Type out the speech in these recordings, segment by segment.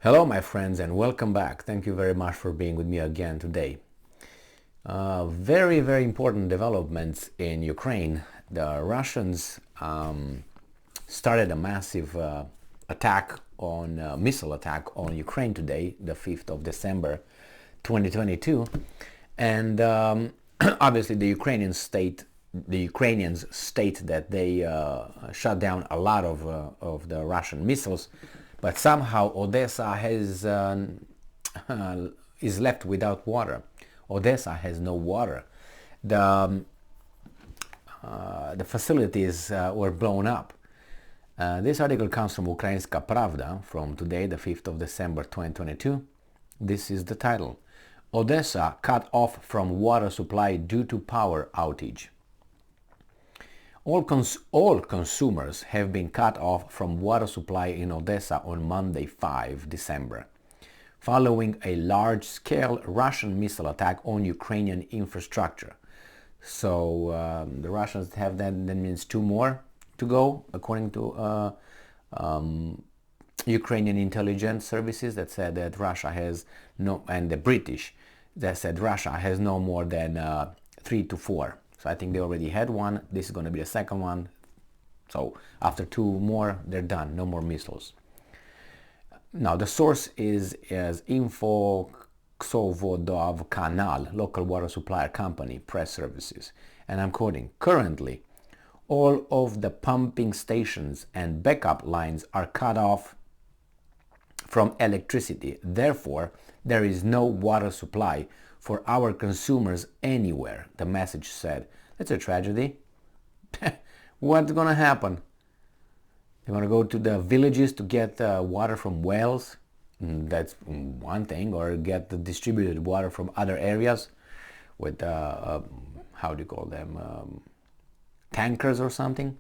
Hello my friends and welcome back. Thank you very much for being with me again today. Very important developments in Ukraine. The Russians started a massive missile attack on Ukraine today, the 5th of December 2022. And obviously the Ukrainians state that they shut down a lot of the Russian missiles, but somehow Odesa is left without water. Odesa has no water. The facilities were blown up. This article comes from Ukrainska Pravda from today, the 5th of December 2022. This is the title: Odesa cut off from water supply due to power outage. All consumers have been cut off from water supply in Odesa on Monday, 5 December, following a large-scale Russian missile attack on Ukrainian infrastructure. So the Russians have that means two more to go, according to Ukrainian intelligence services that said that Russia has no, and the British that said Russia has no more than 3 to 4. So I think they already had one. This is going to be the second one. So after two more, they're done. No more missiles. Now the source is Info Ksovodov Kanal, local water supplier company, press services. And I'm quoting: currently, all of the pumping stations and backup lines are cut off from electricity. Therefore, there is no water supply for our consumers anywhere, the message said. That's a tragedy. What's gonna happen? They're gonna go to the villages to get water from wells? That's one thing. Or get the distributed water from other areas with, how do you call them, tankers or something?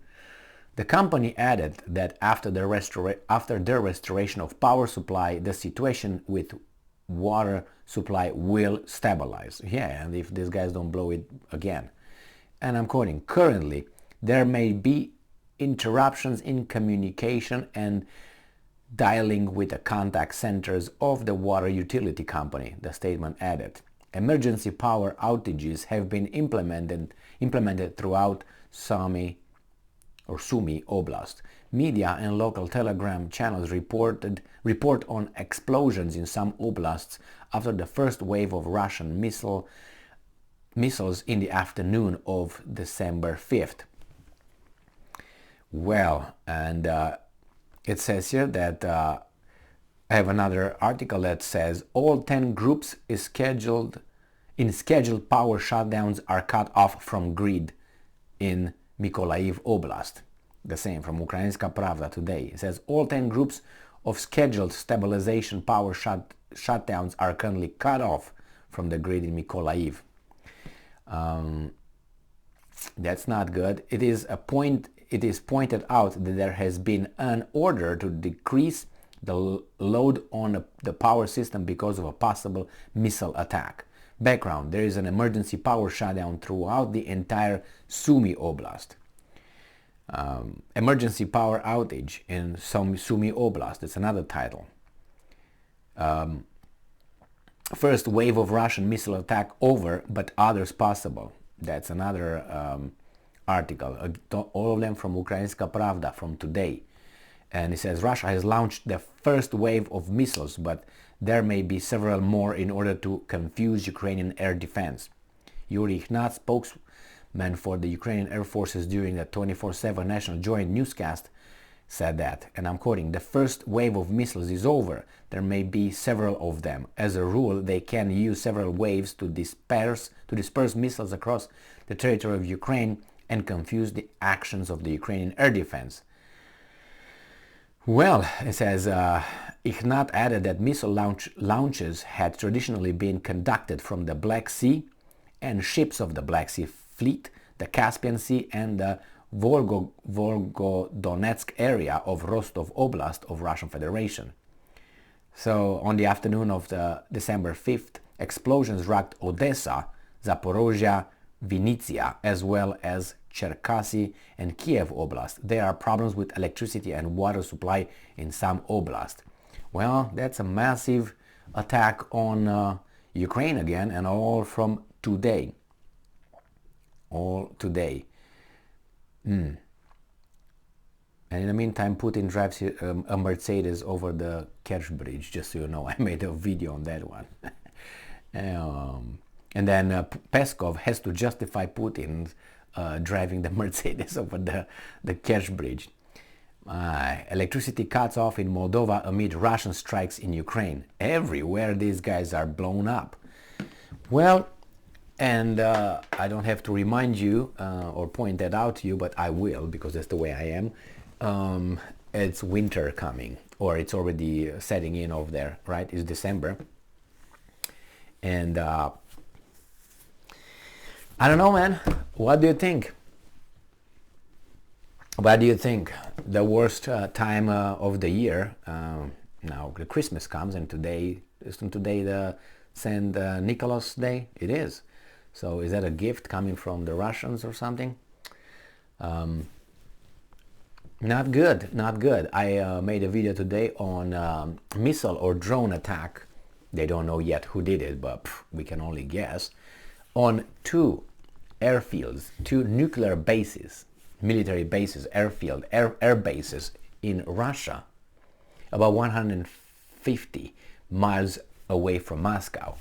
The company added that after their restoration of power supply, the situation with water supply will stabilize. Yeah, and if these guys don't blow it again. And I'm quoting: currently, there may be interruptions in communication and dialing with the contact centers of the water utility company, the statement added. Emergency power outages have been implemented throughout Sumy Oblast. Media and local telegram channels report on explosions in some oblasts after the first wave of Russian missiles in the afternoon of December 5th. Well, and it says here that I have another article that says all 10 groups scheduled power shutdowns are cut off from grid in Mykolaiv Oblast. The same from Ukrainska Pravda today. It says all 10 groups of scheduled stabilization power shutdowns are currently cut off from the grid in Mykolaiv. That's not good. It is pointed out that there has been an order to decrease the load on the power system because of a possible missile attack. Background: there is an emergency power shutdown throughout the entire Sumy Oblast. Emergency power outage in Sumy Oblast. That's another title. First wave of Russian missile attack over, but others possible. That's another article. All of them from Ukrainska Pravda from today. And it says Russia has launched the first wave of missiles, but there may be several more in order to confuse Ukrainian air defense. Yuri Ignat, spokesman for the Ukrainian Air Forces during the 24/7 National Joint Newscast, said that, and I'm quoting: the first wave of missiles is over. There may be several of them. As a rule, they can use several waves to disperse missiles across the territory of Ukraine and confuse the actions of the Ukrainian air defense. Well, it says, Ignat added that missile launches had traditionally been conducted from the Black Sea and ships of the Black Sea Fleet, the Caspian Sea, and the Volgodonetsk area of Rostov Oblast of Russian Federation. So on the afternoon of the December 5th, explosions rocked Odesa, Zaporozhye, Vinnytsia, as well as Cherkasy and Kiev Oblast. There are problems with electricity and water supply in some oblasts. Well, that's a massive attack on Ukraine again, and all from today. All today. And in the meantime, Putin drives a Mercedes over the Kerch Bridge, just so you know. I made a video on that one. And then Peskov has to justify Putin driving the Mercedes over the Kerch Bridge. Electricity cuts off in Moldova amid Russian strikes in Ukraine. Everywhere these guys are blown up. Well, and I don't have to remind you or point that out to you, but I will, because that's the way I am. It's winter coming, or it's already setting in over there, right? It's December. And I don't know, man. What do you think? What do you think? The worst time of the year. Now the Christmas comes, and isn't today the Saint Nicholas Day? It is. So is that a gift coming from the Russians or something? Not good, not good. I made a video today on missile or drone attack. They don't know yet who did it, but we can only guess. On two airfields, two nuclear bases, military bases, air bases in Russia, about 150 miles away from Moscow.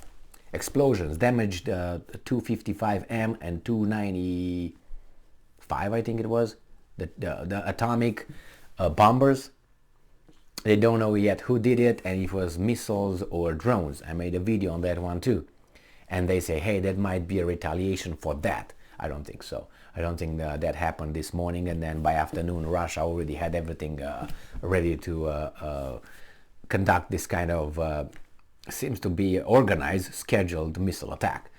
Explosions damaged 255M and 295, I think it was, the atomic bombers. They don't know yet who did it, and if it was missiles or drones. I made a video on that one too. And they say, hey, that might be a retaliation for that. I don't think so. I don't think that happened this morning, and then by afternoon Russia already had everything ready to conduct this kind of seems to be organized, scheduled missile attack.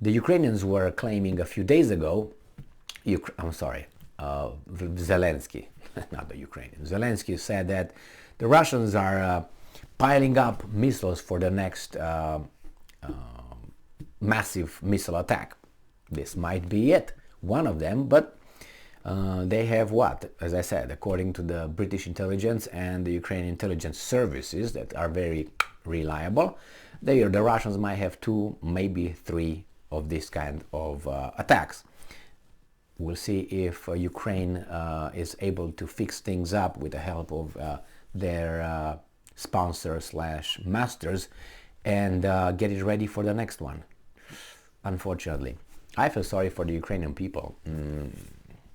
The Ukrainians were claiming a few days ago, Zelensky, not the Ukrainians. Zelensky said that the Russians are piling up missiles for the next massive missile attack. This might be it, one of them, but they have what? As I said, according to the British intelligence and the Ukrainian intelligence services that are very reliable, the Russians might have 2, maybe 3 of this kind of attacks. We'll see if Ukraine is able to fix things up with the help of their sponsor/masters and get it ready for the next one. Unfortunately, I feel sorry for the Ukrainian people,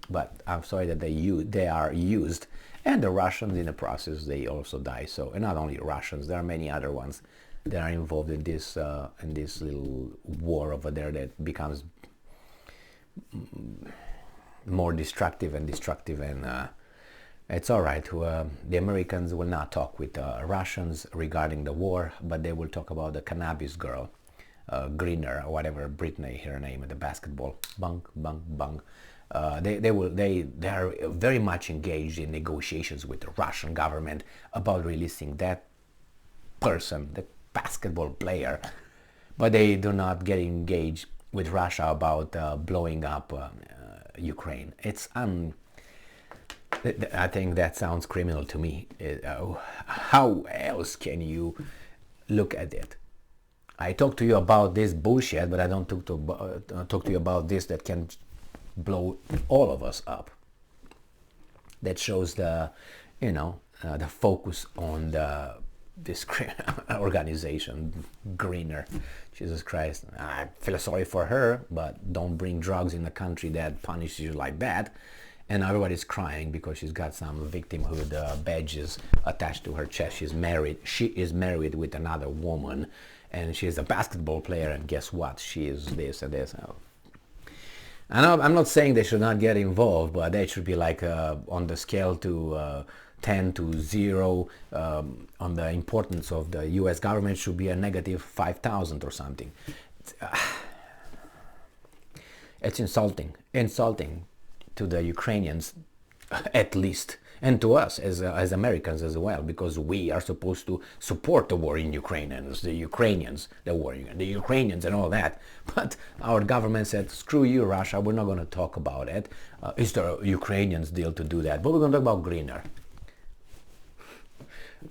but I'm sorry that they are used, and the Russians in the process, they also die. So, and not only Russians, there are many other ones that are involved in this little war over there that becomes more destructive, and it's all right. The Americans will not talk with Russians regarding the war, but they will talk about the cannabis girl, Greener, or whatever, Britney, her name, the basketball, bang, bang, bang. They are very much engaged in negotiations with the Russian government about releasing that person, the basketball player, but they do not get engaged with Russia about blowing up Ukraine. I think that sounds criminal to me. How else can you look at it? I talk to you about this bullshit, but I don't talk to you about this that can blow all of us up. That shows the focus on this organization, Greener. Jesus Christ, I feel sorry for her, but don't bring drugs in a country that punishes you like that. And everybody's crying because she's got some victimhood badges attached to her chest. She's married. She is married with another woman, and she's a basketball player. And guess what? She is this and this. I'm not saying they should not get involved, but they should be like on the scale to 10 to 0 on the importance of the U.S. government should be a negative 5,000 or something. It's insulting to the Ukrainians, at least, and to us as Americans as well, because we are supposed to support the war in Ukraine, and the Ukrainians, the Ukrainians and all that. But our government said, screw you, Russia, we're not going to talk about it. It's the Ukrainians' deal to do that, but we're going to talk about Greener.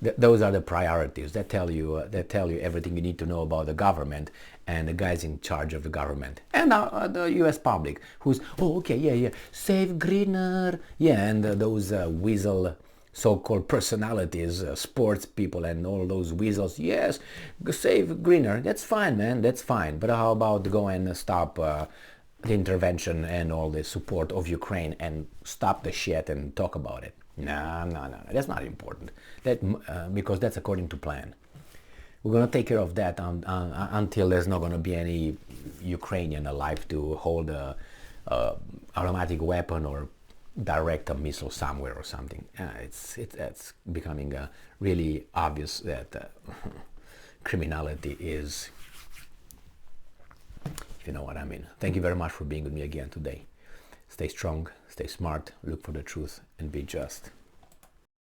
those are the priorities that tell you everything you need to know about the government and the guys in charge of the government and the U.S. public, who's okay, yeah, save greener, yeah, and those weasel so-called personalities, sports people and all those weasels, yes, save greener, that's fine, man, that's fine, but how about go and stop the intervention and all the support of Ukraine and stop the shit and talk about it? No, that's not important. That because that's according to plan. We're gonna take care of that until there's not gonna be any Ukrainian alive to hold a automatic weapon or direct a missile somewhere or something. It's becoming really obvious that criminality is, if you know what I mean. Thank you very much for being with me again today. Stay strong, stay smart, look for the truth, and be just.